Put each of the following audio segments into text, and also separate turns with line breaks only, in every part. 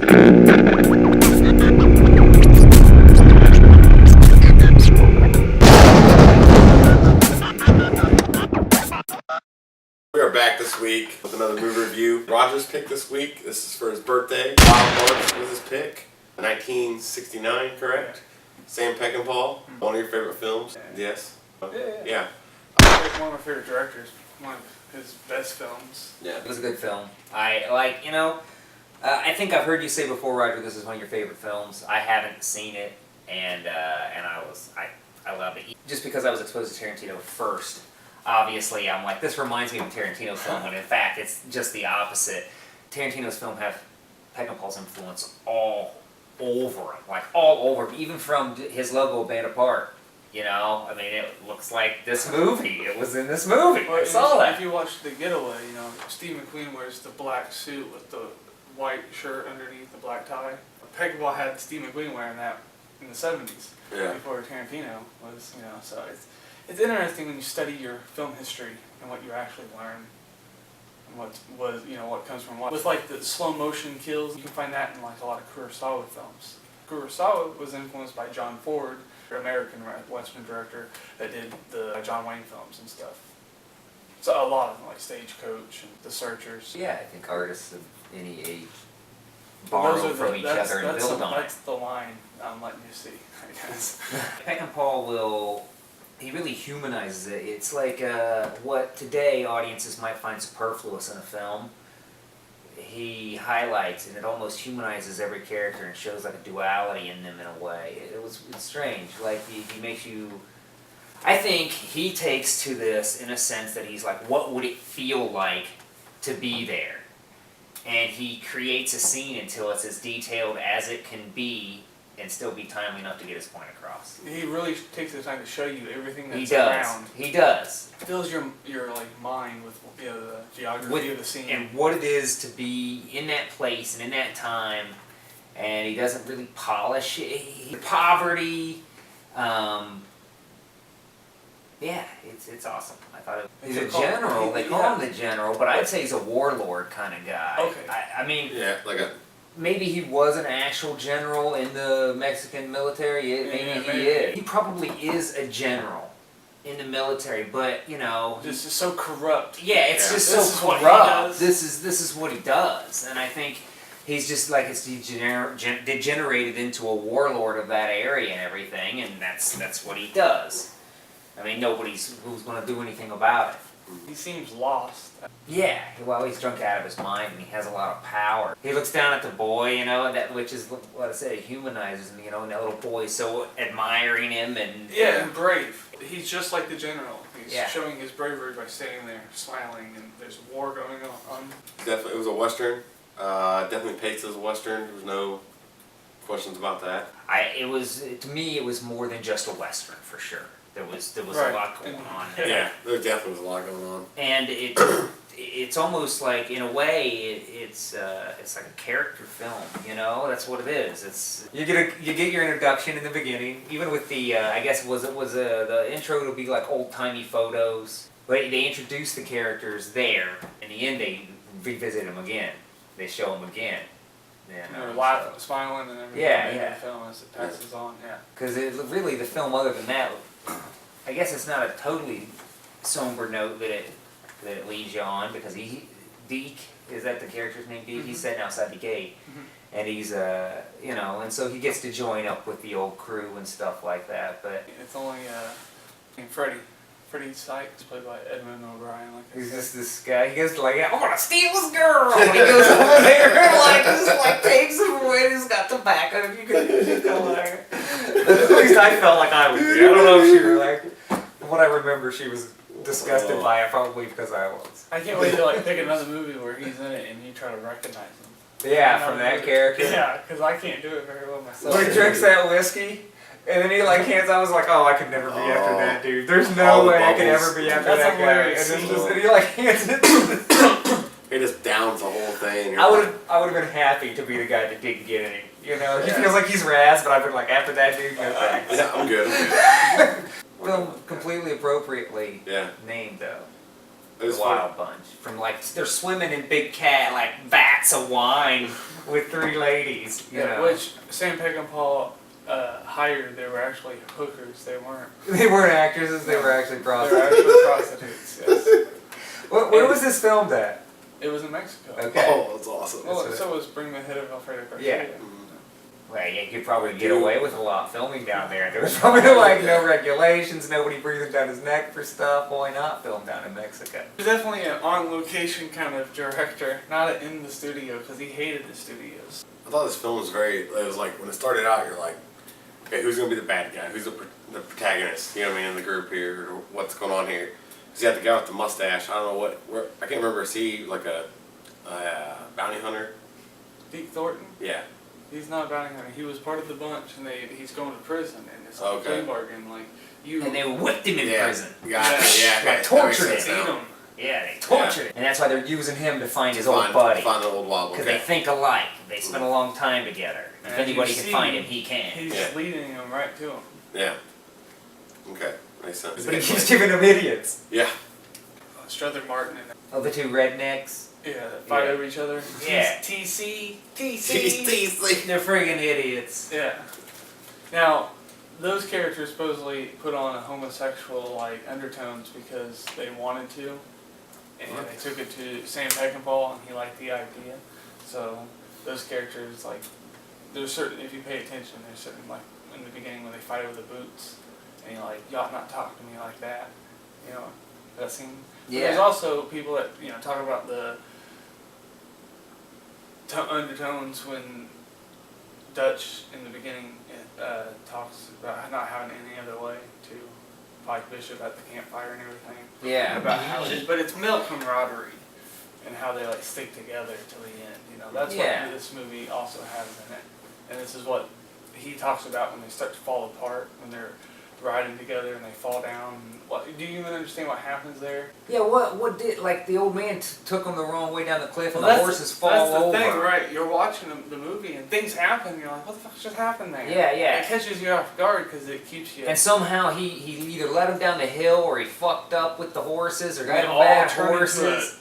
We are back this week with another movie review. Roger's pick this week. This is for his birthday. Wild March was his pick. 1969, correct? Sam Peckinpah. One of your favorite films? Yes? Yeah.
One of my favorite directors. One of his best films.
Yeah. It was a good film. I I think I've heard you say before, Roger, this is one of your favorite films. I haven't seen it, and I love it. Just because I was exposed to Tarantino first, obviously I'm like, this reminds me of a Tarantino film, when in fact it's just the opposite. Tarantino's film have Peckinpah's influence all over him, like all over him, even from his logo, Band Apart. You know, I mean, it looks like this movie. It was in this movie.
Well,
I saw that.
If you watch The Getaway, you know, Steve McQueen wears the black suit with the white shirt underneath the black tie. Peckinpah had Steve McQueen wearing that in the 70s, before Tarantino was, you know, so it's interesting when you study your film history and what you actually learn and what comes from what. With like the slow motion kills, you can find that in like a lot of Kurosawa films. Kurosawa was influenced by John Ford, an American Western director that did the John Wayne films and stuff. So a lot of them, like Stagecoach and The Searchers.
Yeah, I think artists of any age borrow from each other and build on it.
That's the line I'm letting you see, I guess.
Peckinpah he really humanizes it. It's like what today audiences might find superfluous in a film. He highlights and it almost humanizes every character and shows like a duality in them in a way. It's strange. Like he makes you. I think he takes to this in a sense that he's like, what would it feel like to be there? And he creates a scene until it's as detailed as it can be and still be timely enough to get his point across.
He really takes the time to show you everything that's
around. He does.
Fills your like mind with the geography of the scene
and what it is to be in that place and in that time. And he doesn't really polish it. Poverty. Yeah, it's awesome. I thought he's a general. They call him the general, but I'd say he's a warlord kind of guy.
Okay.
I mean,
maybe
he was an actual general in the Mexican military. Maybe he is. He probably is a general in the military, but you know,
this is so corrupt.
Yeah, it's just so corrupt. This is what he does, and I think he's just like it's degenerated into a warlord of that area and everything, and that's what he does. I mean, who's going to do anything about it.
He seems lost.
Yeah, well, he's drunk out of his mind, and he has a lot of power. He looks down at the boy, you know, which is what I said. He humanizes him, you know, and that little boy is so admiring him, and
and brave. He's just like the general. He's showing his bravery by standing there, smiling, and there's war going on.
Definitely, it was a western. Definitely paced as a western. There was no questions about that.
To me, it was more than just a western for sure. There was a lot going on there.
Yeah, there definitely was a lot going on.
And it's almost like, in a way, it's like a character film. You know, that's what it is. It's you get your introduction in the beginning, even with the I guess the intro would be like old timey photos. But they introduce the characters there. In the end, they revisit them again. They show them again.
Yeah, and they're laughing, smiling, and everything.
Yeah.
The film as it passes on. Yeah.
Because really, the film, other than that, I guess it's not a totally somber note that it leads you on, because Deke, is that the character's name, Deke? He's sitting outside the gate, and he's and so he gets to join up with the old crew and stuff like that. But
it's only Freddie Sykes, played by Edmund O'Brien.
He's just this guy. He goes like, "I'm gonna steal this girl." And he goes over there, takes him away. He's got tobacco. If you could go there. At least I felt like I was there. I don't know if she was like. From what I remember, she was disgusted by it, probably because I was.
I can't wait to pick another movie where he's in it and you try to recognize him.
Yeah, from that character.
Yeah, because I can't do it very well myself.
When he drinks that whiskey. And then he hands out, I was like, oh, I could never be after that dude. There's no way I could ever be after that guy. And then he hands it to
He just downs the whole thing.
I would have been happy to be the guy that didn't get any. You know, he feels like he's Raz, but I've been like, after that dude, no thanks.
Yeah, I'm good.
Well, completely appropriately named though.
It was
the Wild Bunch. From like they're swimming in big vats of wine with 3 ladies. You know.
Which Sam Peckinpah hired. They were actually hookers. They weren't.
They weren't actresses. They were actually
They were
prostitutes.
actually prostitutes. Yes.
Where was this filmed at?
It was in Mexico.
Okay.
Oh, that's awesome.
Well, so was Bring the Head of Alfredo Garcia.
Yeah. Well, you could probably get away with a lot filming down there. There was probably no regulations, nobody breathing down his neck for stuff. Why not film down in Mexico?
He's definitely an on-location kind of director, not in the studio, because he hated the studios.
I thought this film was it was like, when it started out, you're like, okay, who's going to be the bad guy? Who's the protagonist, you know what I mean, in the group here, or what's going on here? Because you had the guy with the mustache, I don't know I can't remember, is he like a bounty hunter?
Pete Thornton?
Yeah.
He's not a bounty hunter. He was part of the bunch, and he's going to prison, and it's like a plea bargain. Like
And they whipped him in prison.
Yeah.
Tortured
Ate him.
Yeah, they tortured him. And that's why they're using him to find his old buddy.
Find the old wobble.
Because they think alike. They spend a long time together. If
And
anybody
you
can
see
find him, he can.
He's leading him right to him.
Yeah. Okay, makes sense.
But he keeps giving them idiots.
Yeah.
Strother Martin and
Oh, the 2 rednecks.
that fight over each other.
Yeah.
TC.
They're friggin' idiots.
Yeah. Now, those characters supposedly put on a homosexual undertones because they wanted to, and they took it to Sam Peckinpah, and he liked the idea. So those characters, there's certain, if you pay attention, there's certain in the beginning when they fight over the boots, and you're like, you ought not talk to me like that, that scene. But there's also people that talk about the undertones when Dutch in the beginning talks about not having any other way to Pike Bishop at the campfire and everything.
Yeah.
About how but it's male camaraderie and how they stick together till the end. That's what this movie also has in it. And this is what he talks about when they start to fall apart, when they're riding together and they fall down. Do you even understand what happens there?
Yeah, what did, the old man took them the wrong way down the cliff and the
that's
horses fall over.
That's the thing, right? You're watching the movie and things happen, you're like, what the fuck just happened there?
Yeah.
It catches you off guard because it keeps you...
And somehow he either let him down the hill or he fucked up with the horses or got
They
them
all
bad
turn into
horses.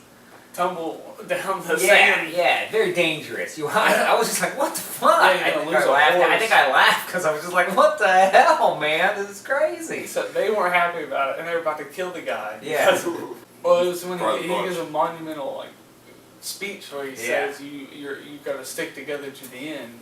tumble down the sand.
Yeah, very dangerous. I was just like, what the fuck?
Yeah,
I think I laughed because I was just like, what the hell, man? This is crazy.
So they weren't happy about it, and they were about to kill the guy.
Yeah.
Well, it was when he gives a monumental speech where he says you've got to stick together to the end.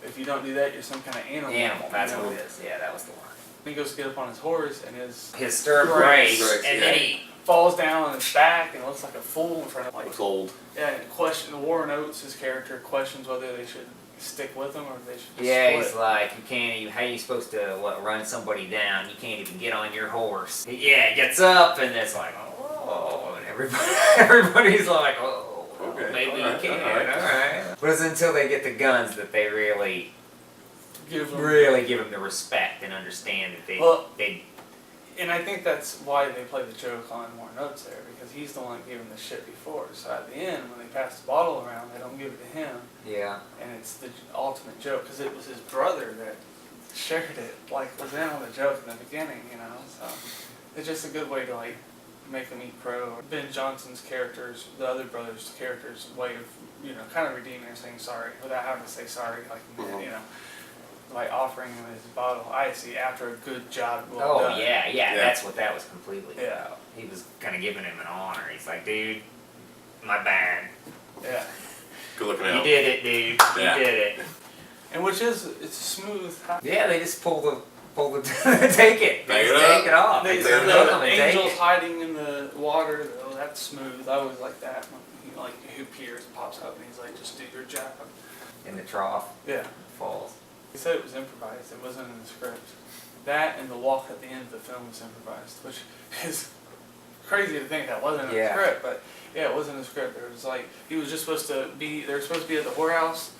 If you don't do that, you're some kind of animal.
That's what it is. Yeah, that was the one.
He goes to get up on his horse, and his
stirrup breaks, and then he
falls down on his back and looks like a fool in front of
Looks old.
Yeah, and Warren Oates, his character, questions whether they should stick with him or if they should just
split.
He's
like, you can't even, how are you supposed to run somebody down? You can't even get on your horse. Yeah, he gets up and it's like, oh, and everybody's like, oh,
okay,
maybe you can, alright. But it's until they get the guns that they really give them the respect and understand that they
and I think that's why they play the joke on Warren Oates there, because he's the one giving the shit before. So at the end, when they pass the bottle around, they don't give it to him.
Yeah.
And it's the ultimate joke, because it was his brother that shared it, was in on the joke in the beginning, So it's just a good way to, make them eat crow. Ben Johnson's characters, the other brother's characters' way of, kind of redeeming or saying sorry without having to say sorry, offering him his bottle of icy after a good job well done.
Yeah, that's what that was completely
Yeah.
about. He was kind of giving him an honor. He's like, dude, my bad.
Yeah.
Good looking out.
You did it, dude.
Yeah.
You did it.
And it's smooth.
Yeah, they just pull the take it. They
Take
take it off.
The angels hiding in the water, though, that's smooth. I always like that. Who appears and pops up and he's like, just do your job.
In the trough.
Yeah.
Falls.
He said it was improvised. It wasn't in the script. That and the walk at the end of the film was improvised, which is crazy to think that wasn't in the script. But yeah, it wasn't in the script. There was he was just supposed to be. They were supposed to be at the whorehouse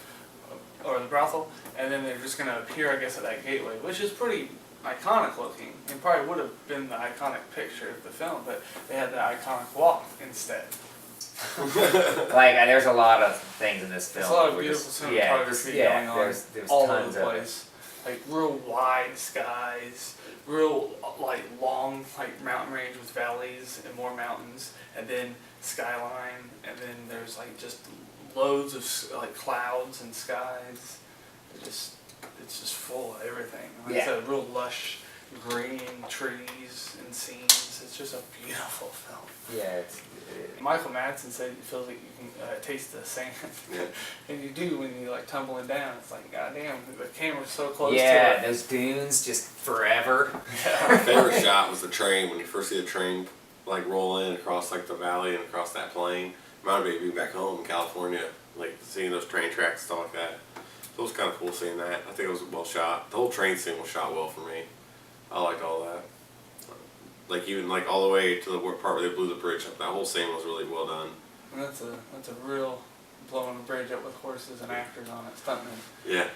or the brothel, and then they're just going to appear, I guess, at that gateway, which is pretty iconic looking. It probably would have been the iconic picture of the film, but they had the iconic walk instead.
There's a lot of things in this film.
There's a lot of beautiful cinematography going on
there's
all
tons
over the
of
place. like real wide skies, real like long like mountain range with valleys and more mountains, and then skyline, and then there's like just loads of like clouds and skies. It's just full of everything. Like it's a real lush green trees and scenes. It's just a beautiful film.
Yeah,
Michael Madsen said he feels like you can taste the sand.
Yeah.
And you do when you like tumbling down. It's like, goddamn, the camera's so close to it.
yeah, those dunes just forever.
My favorite shot was the train, when you first see the train like roll in across like the valley and across that plain. Reminded me of being back home in California, like seeing those train tracks and stuff like that. So it was kind of cool seeing that. I think it was well shot. The whole train scene was shot well for me. I liked all that. Like even like all the way to the part where they blew the bridge up. That whole scene was really well done.
And that's a real blowing a bridge up with horses and actors on it, stuntmen.
Yeah.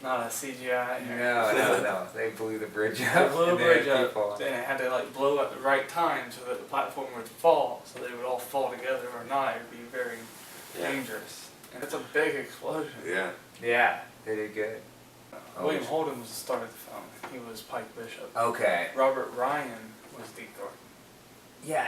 Not a CGI.
No. They blew the bridge
They
up.
blew the
and there
bridge
were
up,
people-
and it had to like blow at the right time so that the platform would fall, so they would all fall together or not. It would be very dangerous. And it's a big explosion.
Yeah.
Yeah, they did good.
William Holden was the star of the film. He was Pike Bishop.
Okay.
Robert Ryan was Deke Thornton.
Yeah,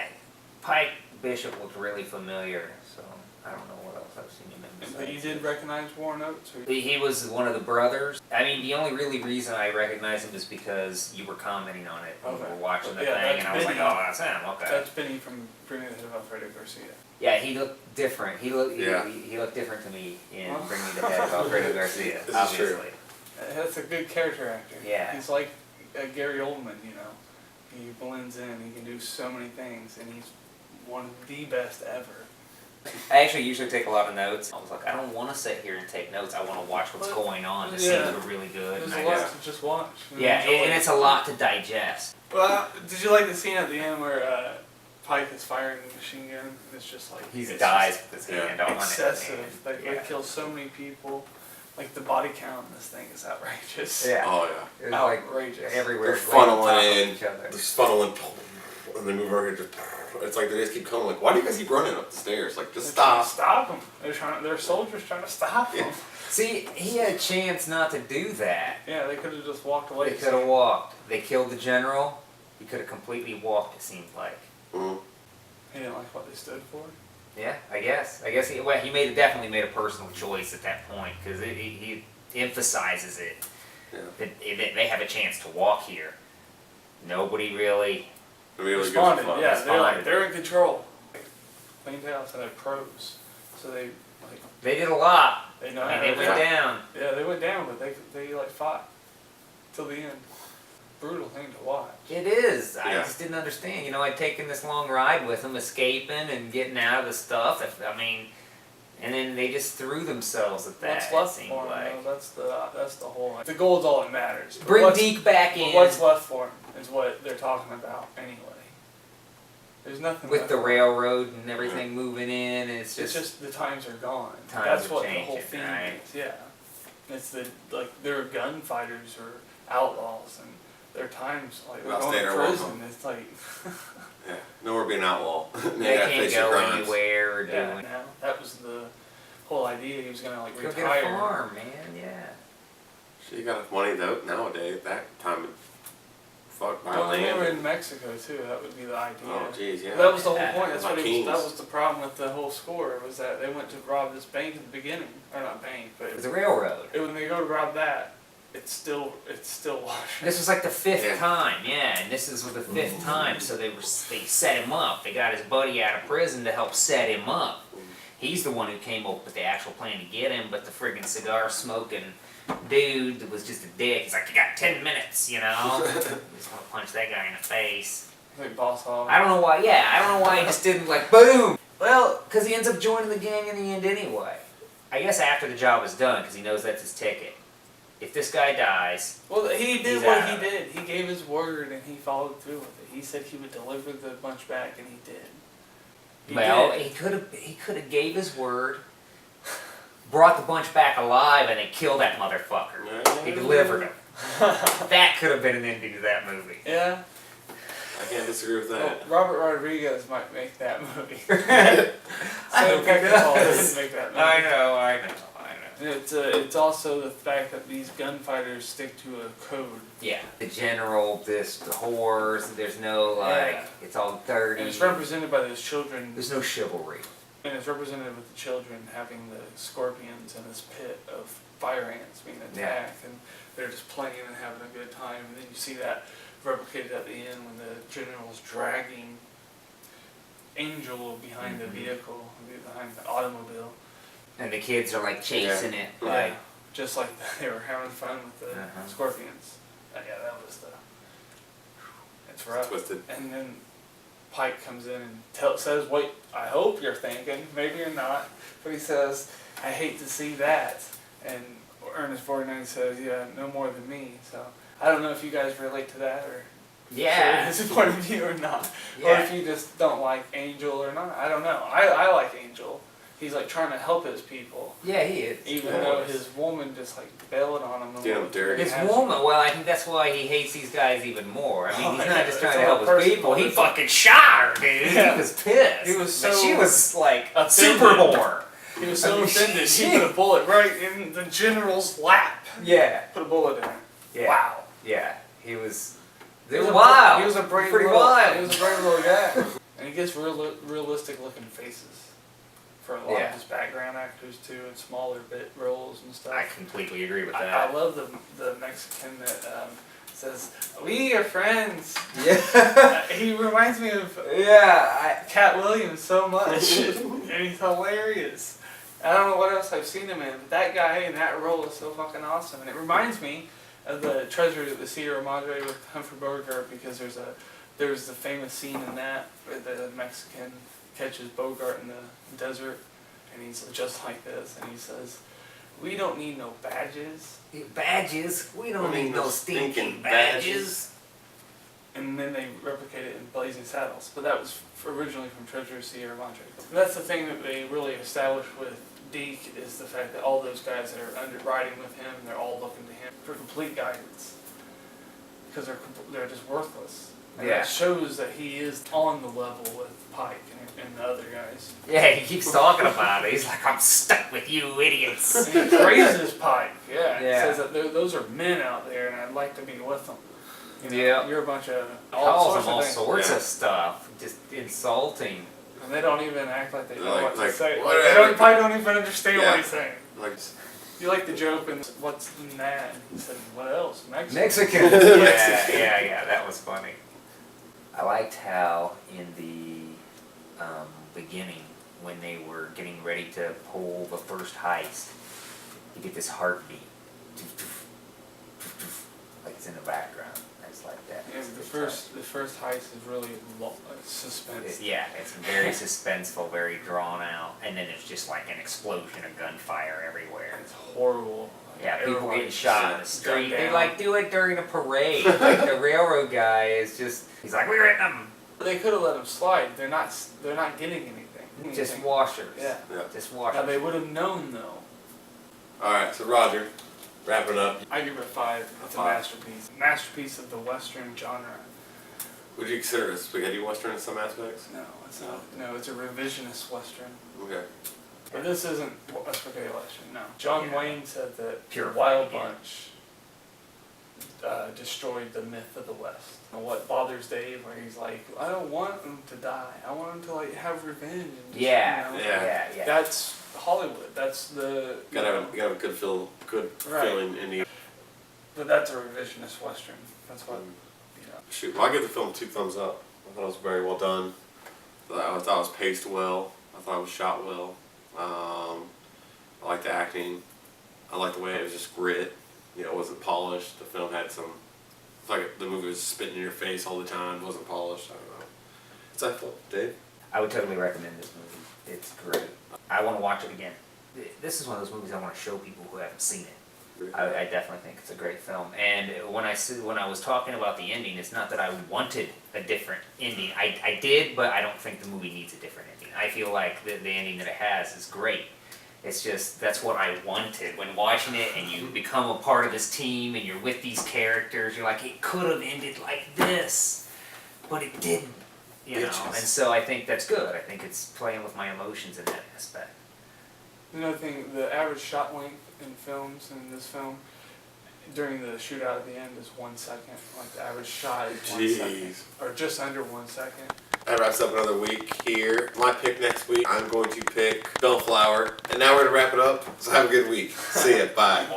Pike Bishop looked really familiar, so I don't know what else I've seen him in.
But you did recognize Warren Oates? Or
He was one of the brothers. I mean, the only really reason I recognized him is because you were commenting on it when we
Okay.
were watching the
Yeah,
thing,
that's
and I was like,
Benny.
oh, that's him, okay.
That's Benny from Bringing the Head of Alfredo Garcia.
Yeah, he looked different. He looked
Yeah.
he looked different to me in
Well.
Bringing the Head of Alfredo Garcia,
This is
obviously.
true.
That's a good character actor.
Yeah.
He's like Gary Oldman, you know. He blends in, he can do so many things, and he's one of the best ever.
I actually usually take a lot of notes. I was like, I don't want to sit here and take notes. I want to watch what's
Well,
going on to
yeah.
see if we're really good.
There's
And
a
I
lot
just-
to just watch.
yeah,
enjoy.
and it's a lot to digest.
Well, did you like the scene at the end where Pike is firing the machine gun? And it's just like
He
it's
dies
just
with his
Yeah.
hand on
excessive.
it.
Like
Yeah.
they kill so many people. Like the body count in this thing is outrageous.
Yeah.
Oh yeah.
It was like
Outrageous.
everywhere.
They're
right on top
funneling
of
in.
each other.
Just funneling, and they move over here. Just it's like they just keep coming. Like, why do you guys keep running up the stairs? Like, just
They're trying to
stop.
stop them. They're soldiers trying to stop them.
Yeah.
See, he had a chance not to do that.
Yeah, they could have just walked away.
They could have walked. They killed the general. He could have completely walked, it seemed like.
Mm-hmm.
He didn't like what they stood for.
Yeah, I guess he definitely made a personal choice at that point, because he emphasizes it.
Yeah.
That they have a chance to walk here. Nobody really.
Responded. Yeah,
Responded.
they're in control. Cleaned house and they're pros, so they like
They did a lot.
they know
I
how
mean,
to
they went down.
Yeah, they went down, but they like fought till the end. Brutal thing to watch.
It is. I
Yeah.
just didn't understand. You know, I'd taken this long ride with them, escaping and getting out of the stuff. And then they just threw themselves at that.
What's left
it seemed
for him?
like.
That's the whole. The goal's all that matters. But
Bring
what's-
Deke back
but
in
what's left for him is what they're talking about anyway. There's nothing
with
left
the
for him.
railroad and everything moving in. And it's
It's
just
just the times are gone.
Times
That's
are
what the whole
changing,
theme
right?
is. Yeah, it's they're gunfighters or outlaws, and their times like they're
Well,
going
stay
to
there,
prison.
welcome.
It's like
Yeah. Nowhere being outlaw.
they can't go anywhere or
yeah.
do
Now that was the whole idea. He was gonna like
Go
retire.
get a farm, man. Yeah.
She got enough money though nowadays. That time, fuck buy
Well, they were
land.
in Mexico too. That would be the idea.
Oh jeez, yeah.
That was the whole
Yeah.
point. That's
Like
what he was, that
kings.
was the problem with the whole score was that they went to rob this bank at the beginning, or not bank, but
It was a railroad.
when they go to rob that, it's still Washington.
This was like the fifth
Yeah.
time, yeah, and this is the fifth time. So they set him up. They got his buddy out of prison to help set him up. He's the one who came up with the actual plan to get him, but the friggin' cigar smoking dude was just a dick. He's like, you got 10 minutes, you know? Just gonna punch that guy in the face.
Like Boss Hog.
I don't know why. Yeah, I don't know why he just didn't like boom. Well, because he ends up joining the gang in the end anyway. I guess after the job is done, because he knows that's his ticket. If this guy dies,
Well, he did
He's
what
out
he
of it.
did. He gave his word and he followed through with it. He said he would deliver the bunch back, and he did. He did.
he could have gave his word, brought the bunch back alive, and then killed that motherfucker. He delivered him. That could have been an ending to that movie.
Yeah.
I can't disagree with
Well,
that.
Robert Rodriguez might make that movie.
I
So
hope he
Peckinpah
does.
didn't make that movie.
I know.
And it's also the fact that these gunfighters stick to a code.
Yeah. The general, the whores, there's no
Yeah.
it's all dirty.
And it's represented by those children.
There's no chivalry.
And it's represented with the children having the scorpions in this pit of fire ants being attacked, and they're just playing and having a good time. And then you see that replicated at the end when the general's dragging Angel behind the vehicle, behind the automobile.
And the kids are like chasing it. Like,
just like they were having fun with the scorpions. Yeah, that was the. It's rough.
Twisted.
And then Pike comes in and says what I hope you're thinking. Maybe you're not, but he says, "I hate to see that." And Ernest 49 says, "Yeah, no more than me." So I don't know if you guys relate to that or share his point of view or not, or if you just don't like Angel or not. I don't know. I like Angel. He's like trying to help his people.
Yeah, he is.
Even though his woman just like bailed on him.
Damn dirty.
His woman, well, I think that's why he hates these guys even more. I mean, he's not just trying to
all
help his people. He fucking shot her, dude.
Yeah.
He was pissed.
He was so
But she was like a
offended.
super whore.
He was so offended. He put a bullet right in the general's lap.
Yeah.
Put a bullet in her.
Yeah.
Wow.
Yeah. He was.
He was
wild.
He was a brave
Pretty
little,
wild.
He was a brave little guy. And he gets realistic looking faces for a lot of his background actors too, and smaller bit roles and stuff.
I completely agree with that.
I love the Mexican that says, "We are friends."
Yeah.
He reminds me of Cat Williams so much, and he's hilarious. I don't know what else I've seen him in, but that guy in that role is so fucking awesome, and it reminds me of the Treasure of the Sierra Madre with Humphrey Bogart, because there's the famous scene in that where the Mexican catches Bogart in the desert, and he's just like this, and he says, "We don't need no badges."
Badges? We don't need no stinking badges.
And then they replicate it in Blazing Saddles, but that was originally from Treasure of Sierra Madre. That's the thing that they really established with Deke, is the fact that all those guys that are riding with him, they're all looking to him for complete guidance, because they're just worthless. And that shows that he is on the level with Pike and the other guys.
Yeah, he keeps talking about it. He's like, "I'm stuck with you idiots."
And he praises Pike. He
Yeah.
says that those are men out there, and I'd like to be with them. You know,
Yeah.
you're a bunch of
Calls him all
things.
sorts of stuff. Just insulting.
And they don't even act like they know
Like-
what to
like,
say.
whatever.
They probably don't even understand what he's saying.
Like,
You like the joke and what's in that? He said, "What else? Mexican."
Mexican. Yeah, that was funny. I liked how in the beginning, when they were getting ready to pull the first heist, you get this heartbeat. Like it's in the background. I just like that.
Yeah, the first heist is really suspense.
It's very suspenseful, very drawn out, and then it's just like an explosion of gunfire everywhere.
It's horrible.
Yeah, people
Everyone
getting shot in the
gunned
street. They
down.
like do it during a parade. Like the railroad guy is just—he's like, "We're hitting them."
They could have let them slide. They're not getting anything.
Just washers.
Yeah.
Just
Now
washers.
they would have known though.
alright, so Roger, wrapping up.
I give it a 5. It's a
5.
masterpiece. Masterpiece of the Western genre.
Would you consider it a spaghetti western in some aspects?
No, it's not. No, it's a revisionist Western.
Okay.
But this isn't a spaghetti Western, no. John Wayne said that
Pure
Wild
again.
Bunch destroyed the myth of the West. And what bothers Dave, where he's like, "I don't want them to die. I want them to like have revenge." And just,
Yeah,
you know,
yeah.
That's Hollywood. That's the.
You gotta have a good feeling in the.
But that's a revisionist Western. That's what.
Shoot, well, I give the film 2 thumbs up. I thought it was very well done. I thought it was paced well. I thought it was shot well. I like the acting. I like the way it was just grit. You know, it wasn't polished. The film had some. It's like the movie was spitting in your face all the time. It wasn't polished. I don't know. What's that film, Dave?
I would totally recommend this movie. It's great. I want to watch it again. This is one of those movies I want to show people who haven't seen it. I definitely think it's a great film. And when I was talking about the ending, it's not that I wanted a different ending. I did, but I don't think the movie needs a different ending. I feel like the ending that it has is great. It's just, that's what I wanted. When watching it and you become a part of this team and you're with these characters, you're like, it could have ended like this, but it didn't. You know, and so I think that's good. I think it's playing with my emotions in that aspect.
Another thing, the average shot length in films, and in this film, during the shootout at the end is 1 second. Like the average shot is 1 second. Or just under 1 second.
That wraps up another week here. My pick next week, I'm going to pick Bellflower. And now we're going to wrap it up. So have a good week. See ya. Bye.